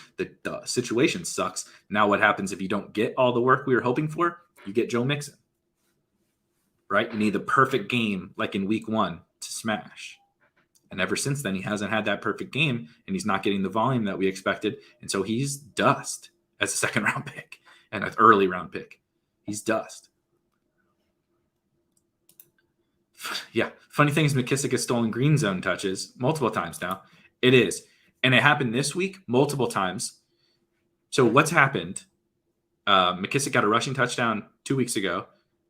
situation sucks. Now what happens if you don't get all the work we were hoping for? You get Joe Mixon. Right? You need the perfect game like in week 1 to smash. And ever since then, he hasn't had that perfect game, and he's not getting the volume that we expected. And so he's dust as a second-round pick and an early-round pick. He's dust. Yeah. Funny thing is McKissick has stolen green zone touches multiple times now. It is. And it happened this week multiple times. So what's happened? McKissick got a rushing touchdown 2 weeks ago,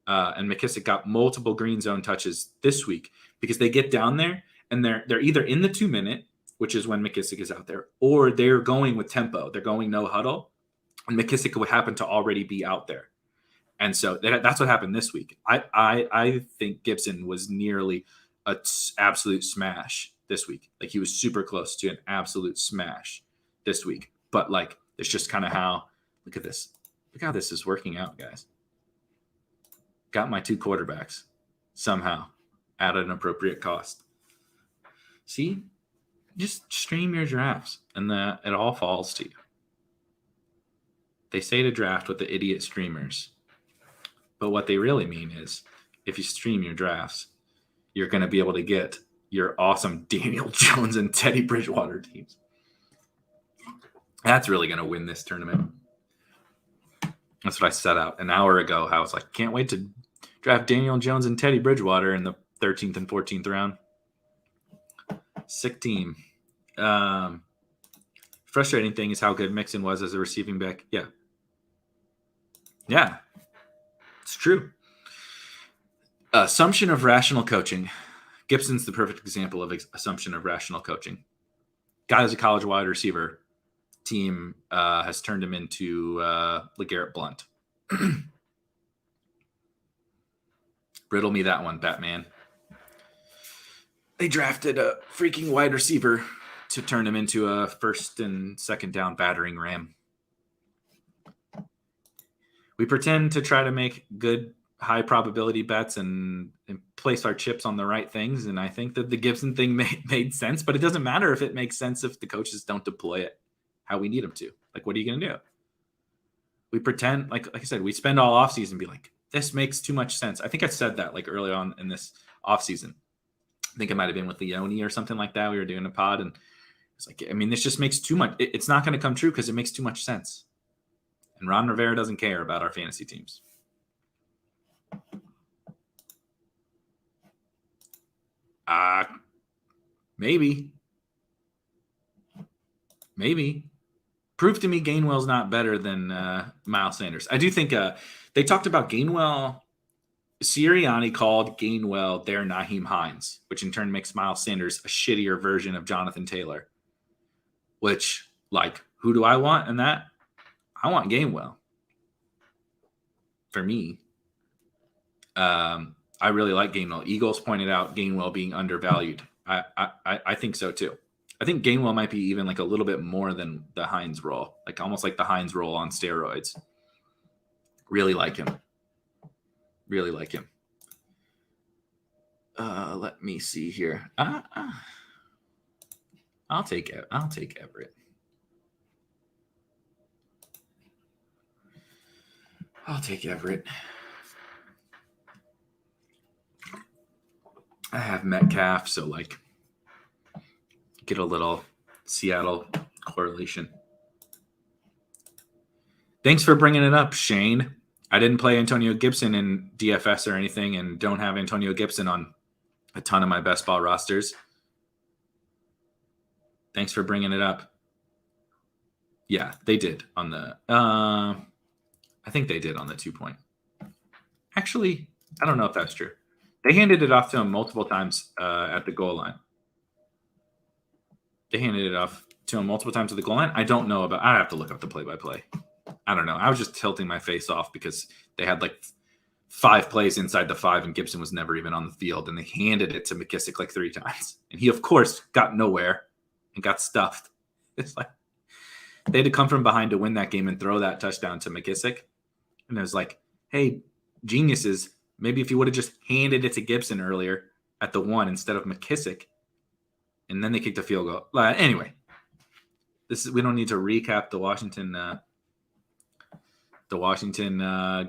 and McKissick got multiple green zone touches this week because they get down there and they're either in the 2-minute, which is when McKissick is out there, or they're going with tempo. They're going no huddle, and McKissick would happen to already be out there. And so that's what happened this week. I think Gibson was nearly an absolute smash this week. Like, he was super close to an absolute smash this week. But like, it's just kind of how, look at this. Look how this is working out, guys. Got my 2 quarterbacks somehow at an appropriate cost. See, just stream your drafts and it all falls to you. They say to draft with the idiot streamers. But what they really mean is if you stream your drafts, you're going to be able to get your awesome Daniel Jones and Teddy Bridgewater teams. That's really going to win this tournament. That's what I set out an hour ago. I was like, can't wait to draft Daniel Jones and Teddy Bridgewater in the 13th and 14th round. Sick team. Frustrating thing is how good Mixon was as a receiving back. Yeah. Yeah. It's true. Assumption of rational coaching. Gibson's the perfect example of assumption of rational coaching. Guy is a college wide receiver. Team has turned him into LeGarrette Blount. Riddle me that one, Batman. They drafted a freaking wide receiver to turn him into a first and second down battering ram. We pretend to try to make good, high probability bets and place our chips on the right things. And I think that the Gibson thing made sense, but it doesn't matter if it makes sense if the coaches don't deploy it how we need them to. Like, what are you going to do? We pretend, like I said, we spend all offseason and be like, this makes too much sense. I think I said that like early on in this offseason. I think it might have been with Leone or something like that. We were doing a pod, and it's like, I mean, this just makes too much. It's not going to come true because it makes too much sense. And Ron Rivera doesn't care about our fantasy teams. Maybe. Prove to me Gainwell's not better than Miles Sanders. I do think they talked about Gainwell. Sirianni called Gainwell their Nyheim Hines, which in turn makes Miles Sanders a shittier version of Jonathan Taylor. Which, like, who do I want in that? I want Gainwell. For me. I really like Gainwell. Eagles pointed out Gainwell being undervalued. I think so too. I think Gainwell might be even like a little bit more than the Hines role, like almost like the Hines role on steroids. Really like him. Let me see here. I'll take Everett. I have Metcalf, so like get a little Seattle correlation. Thanks for bringing it up, Shane. I didn't play Antonio Gibson in DFS or anything, and don't have Antonio Gibson on a ton of my best ball rosters. Thanks for bringing it up. Yeah, they did on the I think they did on the 2-point. Actually, I don't know if that's true. They handed it off to him multiple times at the goal line. I don't know about. I have to look up the play-by-play. I don't know. I was just tilting my face off because they had like 5 plays inside the 5, and Gibson was never even on the field, and they handed it to McKissick like 3 times, and he of course got nowhere and got stuffed. It's like they had to come from behind to win that game and throw that touchdown to McKissick, and it was like, hey, geniuses. Maybe if you would have just handed it to Gibson earlier at the 1 instead of McKissick, and then they kicked a field goal. Anyway, we don't need to recap the Washington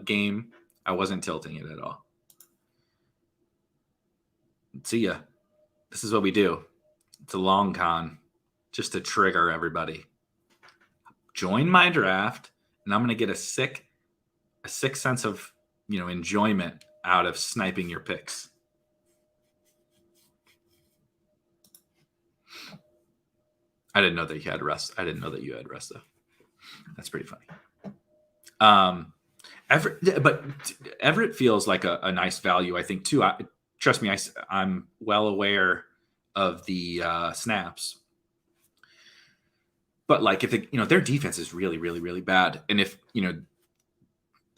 game. I wasn't tilting it at all. See ya. This is what we do. It's a long con, just to trigger everybody. Join my draft, and I'm going to get a sick sense of enjoyment out of sniping your picks. I didn't know that you had Russ. I didn't know that you had Russ, though. That's pretty funny. Everett feels like a nice value, I think, too. Trust me, I'm well aware of the snaps. But like, if their defense is really, really, really bad, and if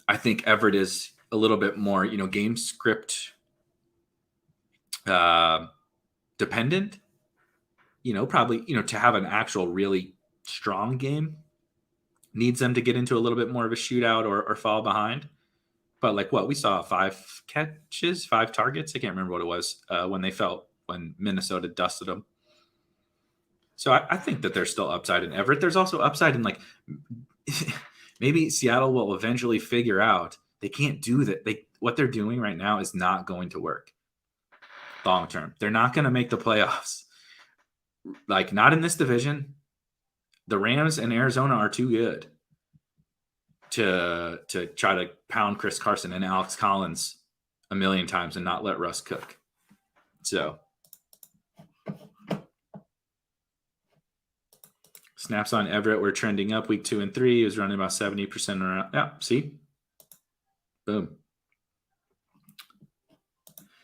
I think Everett is a little bit more game script dependent. Probably to have an actual really strong game needs them to get into a little bit more of a shootout or fall behind. But like what we saw, 5 catches, 5 targets. I can't remember what it was when Minnesota dusted them. So I think that there's still upside in Everett. There's also upside in like maybe Seattle will eventually figure out they can't do that. What they're doing right now is not going to work long term. They're not going to make the playoffs. Like, not in this division. The Rams and Arizona are too good to try to pound Chris Carson and Alex Collins a million times and not let Russ cook. So, snaps on Everett were trending up week 2 and 3. He was running about 70% around. Yeah, see? Boom.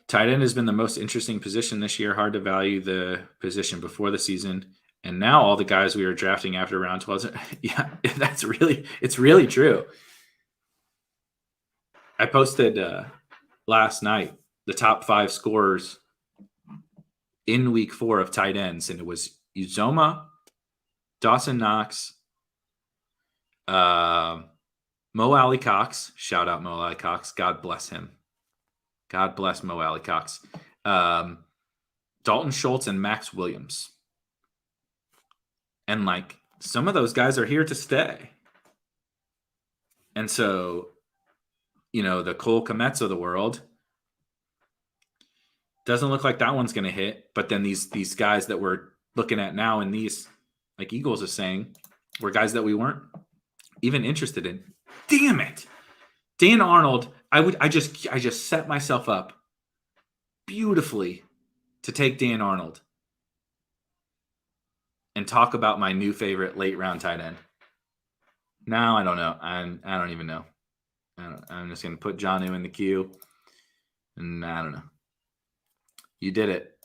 Tight end has been the most interesting position this year. Hard to value the position before the season. And now all the guys we were drafting after round 12. Yeah, it's really true. I posted last night the top 5 scorers in week 4 of tight ends. And it was Uzoma, Dawson Knox, Mo Alley Cox. Shout out Mo Alley Cox. God bless him. God bless Mo Alley Cox. Dalton Schultz and Max Williams. And like, some of those guys are here to stay. And so the Cole Kmets of the world. Doesn't look like that one's going to hit. But then these guys that we're looking at now, and these, like Eagles is saying, were guys that we weren't even interested in. Damn it, Dan Arnold. I just set myself up beautifully to take Dan Arnold and talk about my new favorite late round tight end. Now I don't know. I don't even know. I'm just going to put Jonnu in the queue, and I don't know. You did it.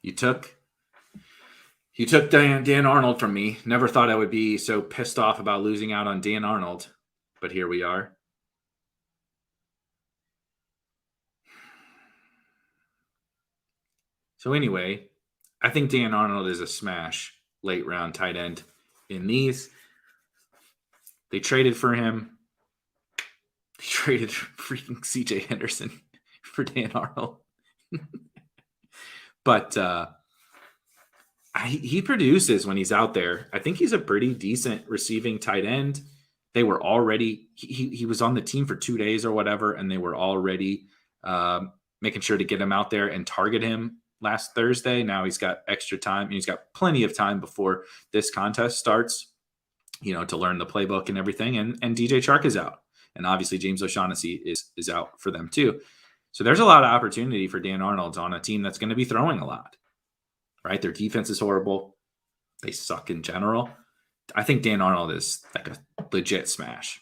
You took Dan Arnold from me. Never thought I would be so pissed off about losing out on Dan Arnold, but here we are. So anyway, I think Dan Arnold is a smash late round tight end in these. They traded for him. They traded freaking CJ Henderson for Dan Arnold. But he produces when he's out there. I think he's a pretty decent receiving tight end. They were already, he was on the team for 2 days or whatever, and they were already making sure to get him out there and target him last Thursday. Now he's got extra time, and he's got plenty of time before this contest starts, to learn the playbook and everything. And DJ Chark is out. And obviously James O'Shaughnessy is out for them too. So there's a lot of opportunity for Dan Arnold on a team that's going to be throwing a lot, right? Their defense is horrible. They suck in general. I think Dan Arnold is like a legit smash.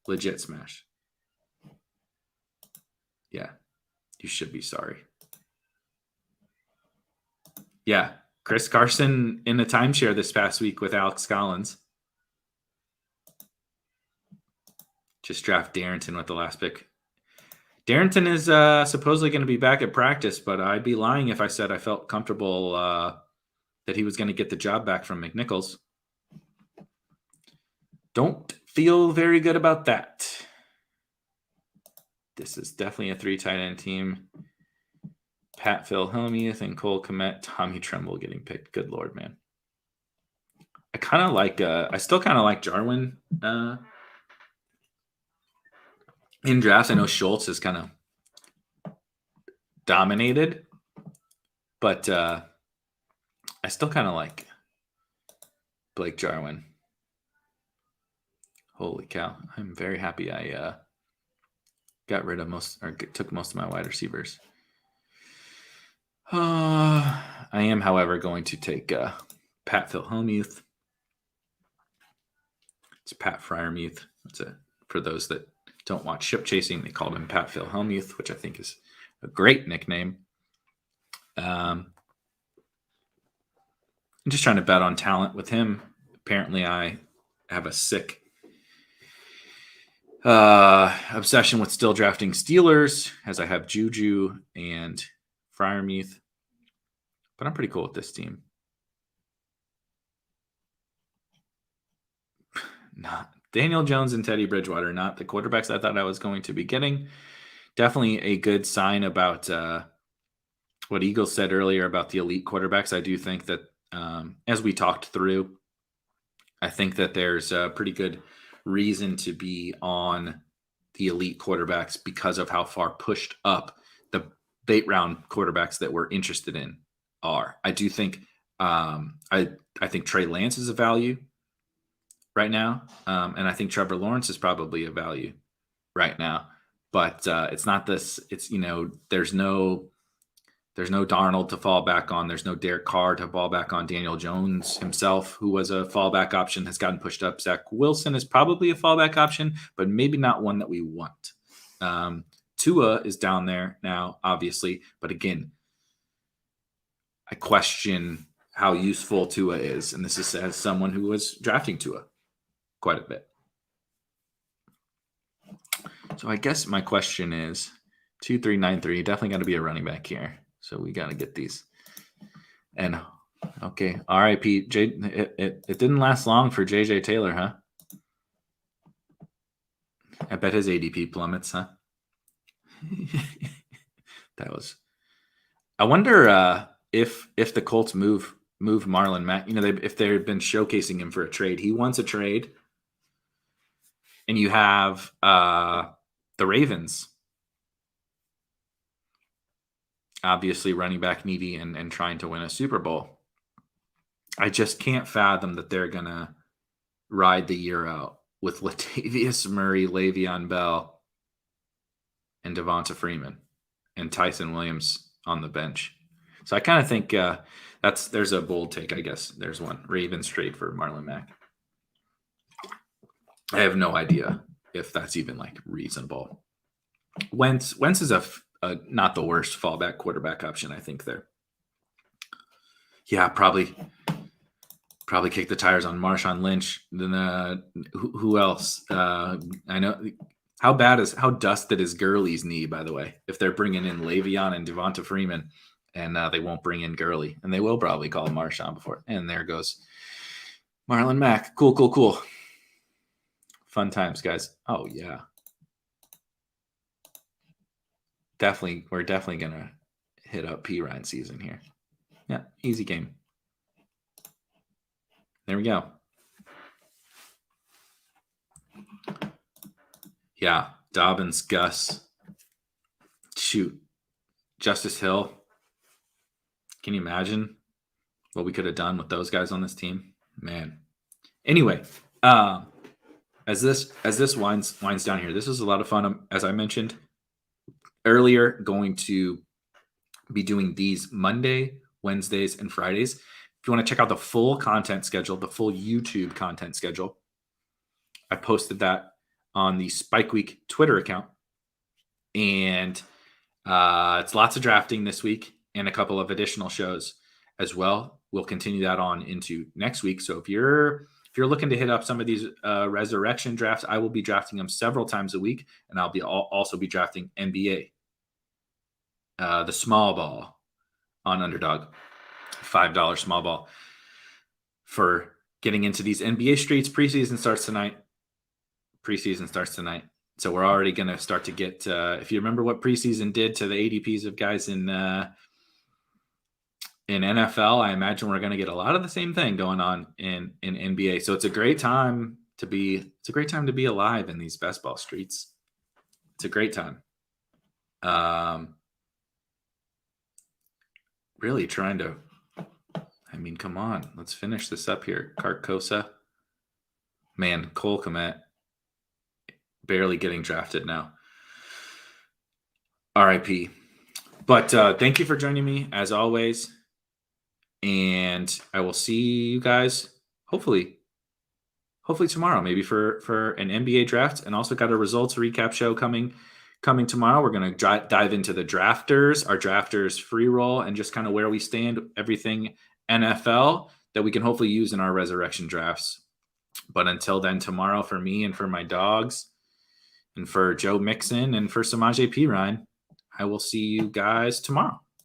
Legit smash. Yeah. You should be sorry. Yeah. Chris Carson in a timeshare this past week with Alex Collins. Just draft Darrington with the last pick. Darrington is supposedly going to be back at practice, but I'd be lying if I said I felt comfortable that he was going to get the job back from McNichols. Don't feel very good about that. This is definitely a 3 tight end team. Pat Phil Hellmuth and Cole Kmet, Tommy Tremble getting picked. Good Lord, man. I kind of like, I still kind of like Jarwin in drafts. I know Schultz is kind of dominated, but I still kind of like Blake Jarwin. Holy cow. I'm very happy I got rid of took most of my wide receivers. I am, however, going to take Pat Phil Hellmuth. It's Pat Fryermuth. That's it. For those that don't watch Ship Chasing, they called him Pat Phil Hellmuth, which I think is a great nickname. I'm just trying to bet on talent with him. Apparently, I have a sick obsession with still drafting Steelers, as I have Juju and Fryermuth. But I'm pretty cool with this team. Not Daniel Jones and Teddy Bridgewater, not the quarterbacks I thought I was going to be getting. Definitely a good sign about what Eagles said earlier about the elite quarterbacks. I do think that as we talked through, I think that there's a pretty good reason to be on the elite quarterbacks because of how far pushed up the late round quarterbacks that we're interested in are. I do think I think Trey Lance is a value right now, and I think Trevor Lawrence is probably a value right now. But it's not this. It's there's no Darnold to fall back on. There's no Derek Carr to fall back on. Daniel Jones himself, who was a fallback option, has gotten pushed up. Zach Wilson is probably a fallback option, but maybe not one that we want. Tua is down there now, obviously, but again, I question how useful Tua is, and this is as someone who was drafting Tua quite a bit. So I guess my question is 2393. Definitely got to be a running back here. So we got to get these. And okay, RIP. It didn't last long for JJ Taylor, huh? I bet his ADP plummets, huh? That was. I wonder if the Colts move Marlon Mack. If they've been showcasing him for a trade. He wants a trade. And you have the Ravens. Obviously running back needy and trying to win a Super Bowl. I just can't fathom that they're going to ride the year out with Latavius Murray, Le'Veon Bell, and Devonta Freeman and Tyson Williams on the bench. So I kind of think there's a bold take, I guess. There's one. Ravens trade for Marlon Mack. I have no idea if that's even like reasonable. Wentz is a not the worst fallback quarterback option, I think there. Yeah, probably kick the tires on Marshawn Lynch. Then who else? I know how dusted is Gurley's knee, by the way. If they're bringing in Le'Veon and Devonta Freeman, and they won't bring in Gurley, and they will probably call Marshawn before. And there goes Marlon Mack. Cool. Fun times, guys. Oh yeah, we're definitely gonna hit up P Ryan season here. Yeah, easy game. There we go. Yeah, Dobbins, Gus. Shoot. Justice Hill. Can you imagine what we could have done with those guys on this team? Man. Anyway, as this winds down here, this is a lot of fun. As I mentioned earlier, going to be doing these Monday, Wednesdays, and Fridays. If you want to check out the full content schedule, the full YouTube content schedule, I posted that on the Spike Week Twitter account. And it's lots of drafting this week and a couple of additional shows as well. We'll continue that on into next week. So if you're looking to hit up some of these resurrection drafts, I will be drafting them several times a week, and I'll also be drafting NBA, the small ball on Underdog, $5 small ball for getting into these NBA streets. Preseason starts tonight. So we're already going to start to get, if you remember what preseason did to the ADPs of guys in NFL, I imagine we're going to get a lot of the same thing going on in NBA. So it's a great time to be alive in these best ball streets. It's a great time. Really trying to, come on, let's finish this up here. Carcosa, man, Cole Kmet, barely getting drafted now. RIP. But thank you for joining me as always. And I will see you guys hopefully tomorrow, maybe for an NBA draft, and also got a results recap show coming tomorrow. We're going to dive into the drafters, our drafters free roll, and just kind of where we stand, everything NFL that we can hopefully use in our resurrection drafts. But until then, tomorrow, for me and for my dogs and for Joe Mixon and for Samaje Perine, I will see you guys tomorrow.